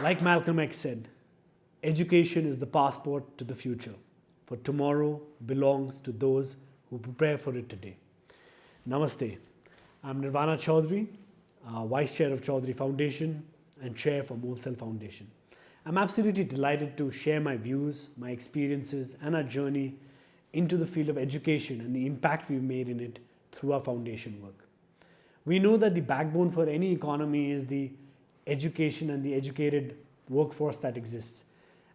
Like Malcolm X said, education is the passport to the future, for tomorrow belongs to those who prepare for it today. Namaste. I'm Nirvana Chaudhary, Vice Chair of Chaudhary Foundation and Chair for Molcell Foundation. I'm absolutely delighted to share my views, my experiences, and our journey into the field of education and the impact we've made in it through our foundation work. We know that the backbone for any economy is the education and the educated workforce that exists.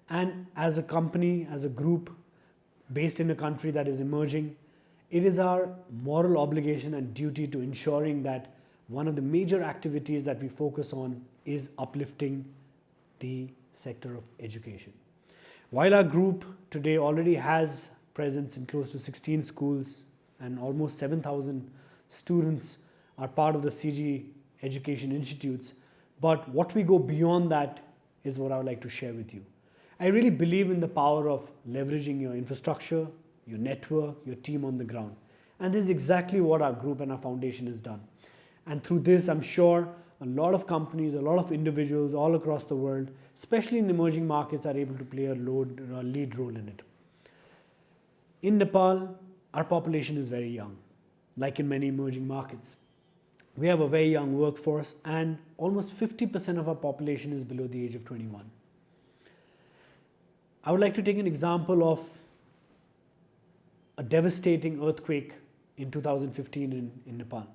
And as a company, as a group based in a country that is emerging, it is our moral obligation and duty to ensuring that one of the major activities that we focus on is uplifting the sector of education. While our group today already has presence in close to 16 schools and almost 7,000 students are part of the CG Education Institutes, but what we go beyond that is what I would like to share with you. I really believe in the power of leveraging your infrastructure, your network, your team on the ground. And this is exactly what our group and our foundation has done. And through this, I'm sure a lot of companies, a lot of individuals all across the world, especially in emerging markets, are able to play a lead role in it. In Nepal, our population is very young, like in many emerging markets. We have a very young workforce and almost 50% of our population is below the age of 21. I would like to take an example of a devastating earthquake in 2015 in Nepal.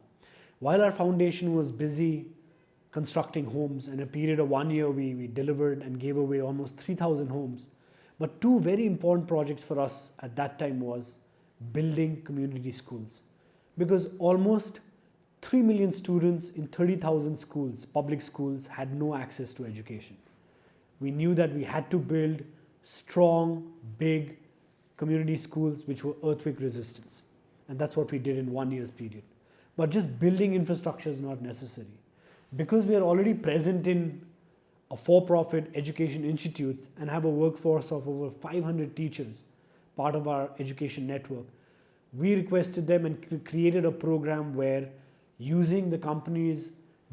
While our foundation was busy constructing homes, in a period of 1 year we delivered and gave away almost 3,000 homes. But two very important projects for us at that time was building community schools. Because almost 3 million students in 30,000 schools, public schools, had no access to education. We knew that we had to build strong, big community schools which were earthquake resistant. And that's what we did in 1 year's period. But just building infrastructure is not necessary. Because we are already present in a for-profit education institutes and have a workforce of over 500 teachers, part of our education network, we requested them and created a program where, using the company's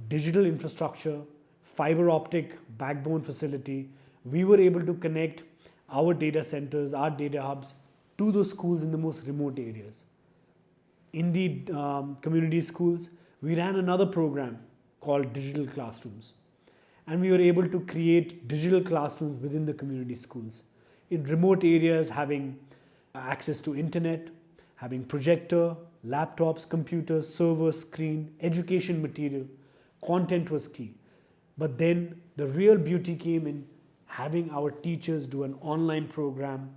digital infrastructure, fiber optic backbone facility, we were able to connect our data centers, our data hubs to those schools in the most remote areas. In the community schools, we ran another program called Digital Classrooms. And we were able to create digital classrooms within the community schools. In remote areas, having access to internet, having projector, laptops, computers, servers, screen, education material, content was key. But then the real beauty came in having our teachers do an online program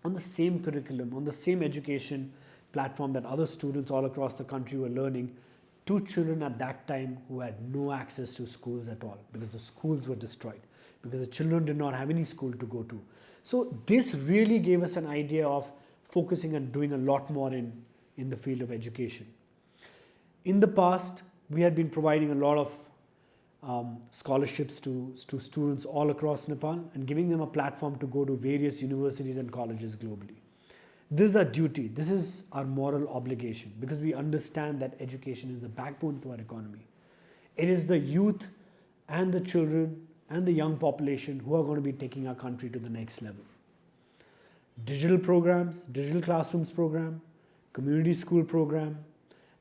on the same curriculum, on the same education platform that other students all across the country were learning, to children at that time who had no access to schools at all because the schools were destroyed, because the children did not have any school to go to. So this really gave us an idea of focusing and doing a lot more in the field of education. In the past, we had been providing a lot of scholarships to students all across Nepal and giving them a platform to go to various universities and colleges globally. This is our duty, this is our moral obligation, because we understand that education is the backbone to our economy. It is the youth and the children and the young population who are going to be taking our country to the next level. Digital programs, digital classrooms program, community school program,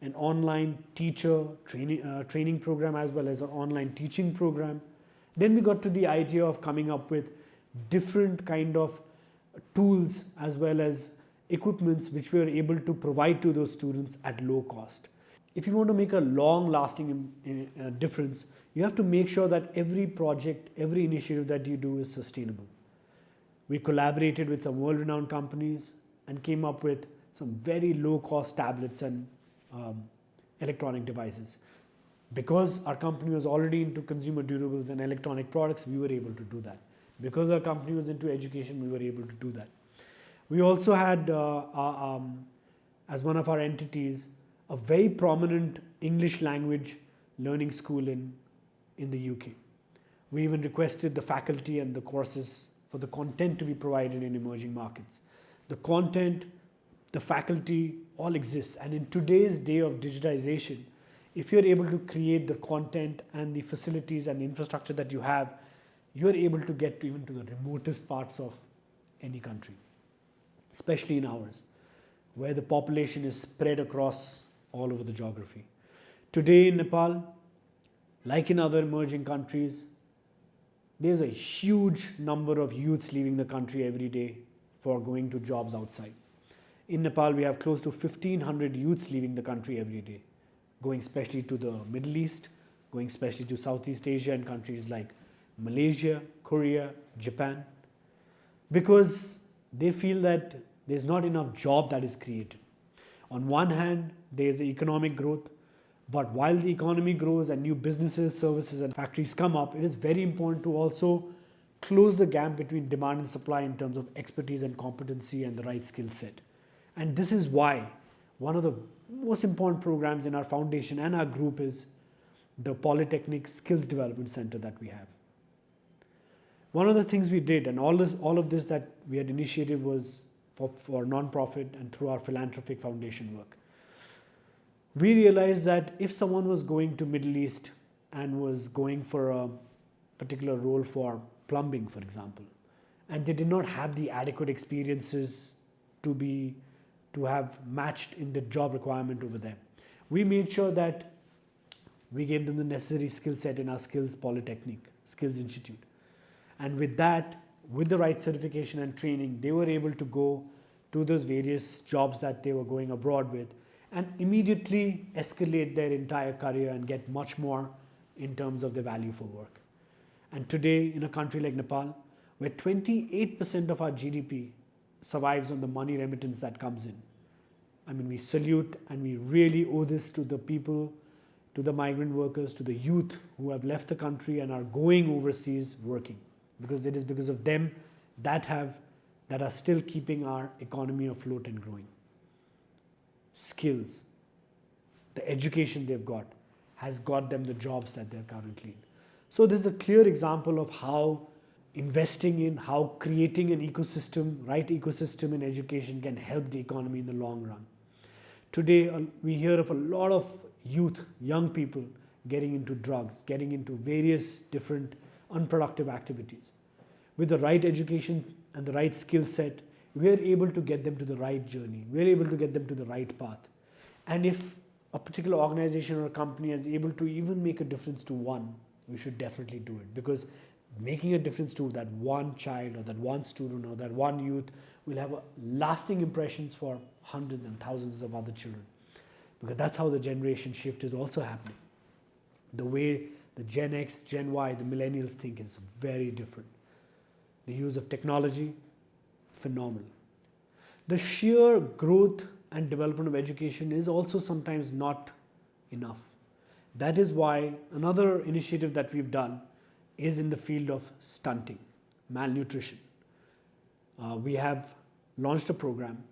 an online teacher training program, as well as an online teaching program. Then we got to the idea of coming up with different kind of tools as well as equipments which we were able to provide to those students at low cost. If you want to make a long-lasting difference, you have to make sure that every project, every initiative that you do is sustainable. We collaborated with some world-renowned companies and came up with some very low-cost tablets and electronic devices. Because our company was already into consumer durables and electronic products, we were able to do that. Because our company was into education, we were able to do that. We also had, as one of our entities, a very prominent English language learning school in the UK. We even requested the faculty and the courses for the content to be provided in emerging markets. The content, the faculty, all exists. And in today's day of digitization, if you're able to create the content and the facilities and the infrastructure that you have, you're able to get to even to the remotest parts of any country, especially in ours, where the population is spread across all over the geography. Today in Nepal, like in other emerging countries, there's a huge number of youths leaving the country every day for going to jobs outside. In Nepal, we have close to 1,500 youths leaving the country every day, going especially to the Middle East, going especially to Southeast Asia and countries like Malaysia, Korea, Japan, because they feel that there's not enough job that is created. On one hand, there's the economic growth, but while the economy grows and new businesses, services and factories come up, it is very important to also close the gap between demand and supply in terms of expertise and competency and the right skill set. And this is why one of the most important programs in our foundation and our group is the Polytechnic Skills Development Center that we have. One of the things we did, and all of this that we had initiated was for non-profit and through our philanthropic foundation work. We realized that if someone was going to Middle East and was going for a particular role for plumbing, for example, and they did not have the adequate experiences to have matched in the job requirement over there, we made sure that we gave them the necessary skill set in our Skills Polytechnic, Skills Institute. And with that, with the right certification and training, they were able to go to those various jobs that they were going abroad with and immediately escalate their entire career and get much more in terms of the value for work. And today, in a country like Nepal, where 28% of our GDP survives on the money remittance that comes in, I mean, we salute and we really owe this to the people, to the migrant workers, to the youth who have left the country and are going overseas working, because it is because of them that are still keeping our economy afloat and growing. Skills, the education they've got has got them the jobs that they're currently in. So this is a clear example of how investing in, how creating an ecosystem, right ecosystem in education can help the economy in the long run. Today, we hear of a lot of youth, young people getting into drugs, getting into various different unproductive activities. With the right education and the right skill set, we are able to get them to the right journey. We are able to get them to the right path. And if a particular organization or a company is able to even make a difference to one, we should definitely do it, because making a difference to that one child or that one student or that one youth will have lasting impressions for hundreds and thousands of other children, because that's how the generation shift is also happening. The way the Gen X, Gen Y, the millennials think is very different. The use of technology, phenomenal. The sheer growth and development of education is also sometimes not enough. That is why another initiative that we've done is in the field of stunting, malnutrition. We have launched a program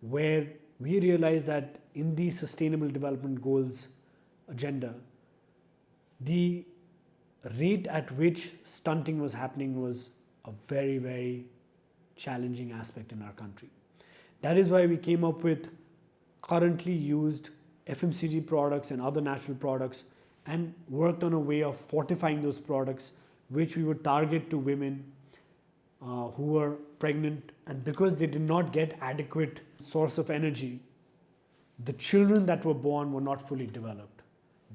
where we realize that in the Sustainable Development Goals agenda, the rate at which stunting was happening was a very, very challenging aspect in our country. That is why we came up with currently used FMCG products and other natural products and worked on a way of fortifying those products, which we would target to women who were pregnant, and because they did not get adequate source of energy, the children that were born were not fully developed.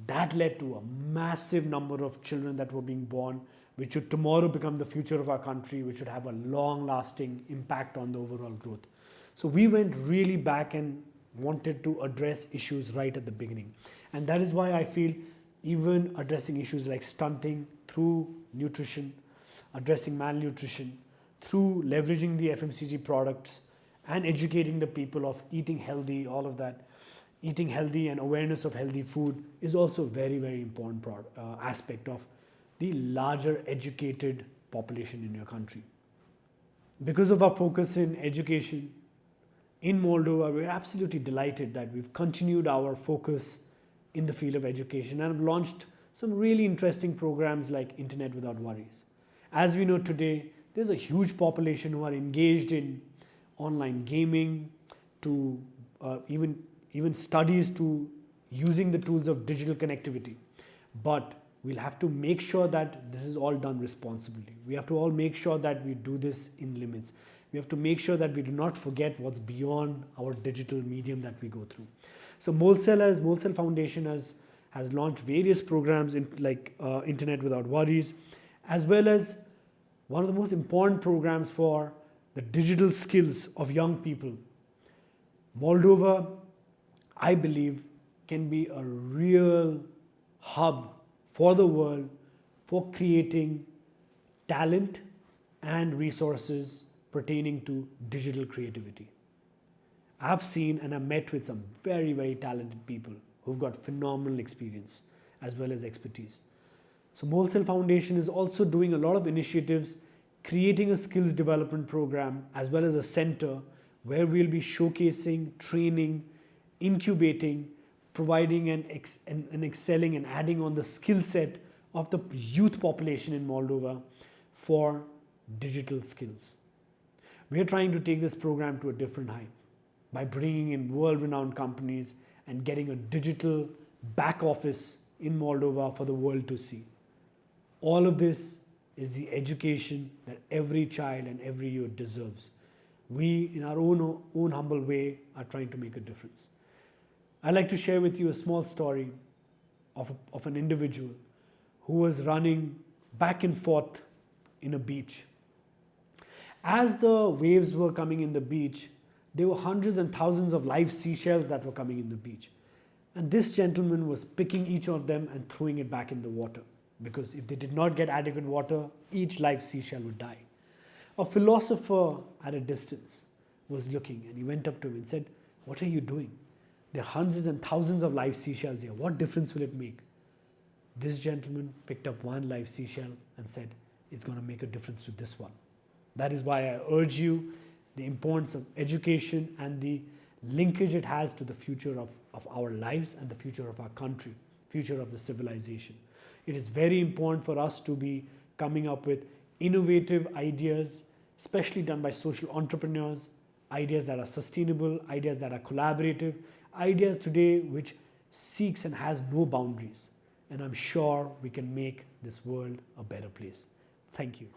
That led to a massive number of children that were being born, which should tomorrow become the future of our country, which should have a long-lasting impact on the overall growth. So we went really back and wanted to address issues right at the beginning. And that is why I feel even addressing issues like stunting through nutrition, addressing malnutrition, through leveraging the FMCG products and educating the people of eating healthy, all of that, eating healthy and awareness of healthy food is also a very, very important aspect of the larger educated population in your country. Because of our focus in education in Moldova, we're absolutely delighted that we've continued our focus in the field of education and have launched some really interesting programs like Internet Without Worries. As we know today, there's a huge population who are engaged in online gaming, to even studies, to using the tools of digital connectivity. But we'll have to make sure that this is all done responsibly. We have to all make sure that we do this in limits. We have to make sure that we do not forget what's beyond our digital medium that we go through. So Moldcell Foundation has launched various programs like Internet Without Worries, as well as one of the most important programs for the digital skills of young people. Moldova, I believe, can be a real hub for the world for creating talent and resources pertaining to digital creativity. I've seen and I've met with some very, very talented people who've got phenomenal experience as well as expertise. So Moldcell Foundation is also doing a lot of initiatives, creating a skills development program as well as a center where we'll be showcasing, training, incubating, providing and excelling and adding on the skill set of the youth population in Moldova for digital skills. We are trying to take this program to a different height by bringing in world-renowned companies and getting a digital back office in Moldova for the world to see. All of this is the education that every child and every youth deserves. We, in our own humble way, are trying to make a difference. I'd like to share with you a small story of an individual who was running back and forth in a beach. As the waves were coming in the beach, there were hundreds and thousands of live seashells that were coming in the beach. And this gentleman was picking each of them and throwing it back in the water, because if they did not get adequate water, each live seashell would die. A philosopher at a distance was looking, and he went up to him and said, "What are you doing? There are hundreds and thousands of live seashells here. What difference will it make?" This gentleman picked up one live seashell and said, "It's going to make a difference to this one." That is why I urge you the importance of education and the linkage it has to the future of our lives and the future of our country, future of the civilization. It is very important for us to be coming up with innovative ideas, especially done by social entrepreneurs, ideas that are sustainable, ideas that are collaborative, ideas today which seeks and has no boundaries. And I'm sure we can make this world a better place. Thank you.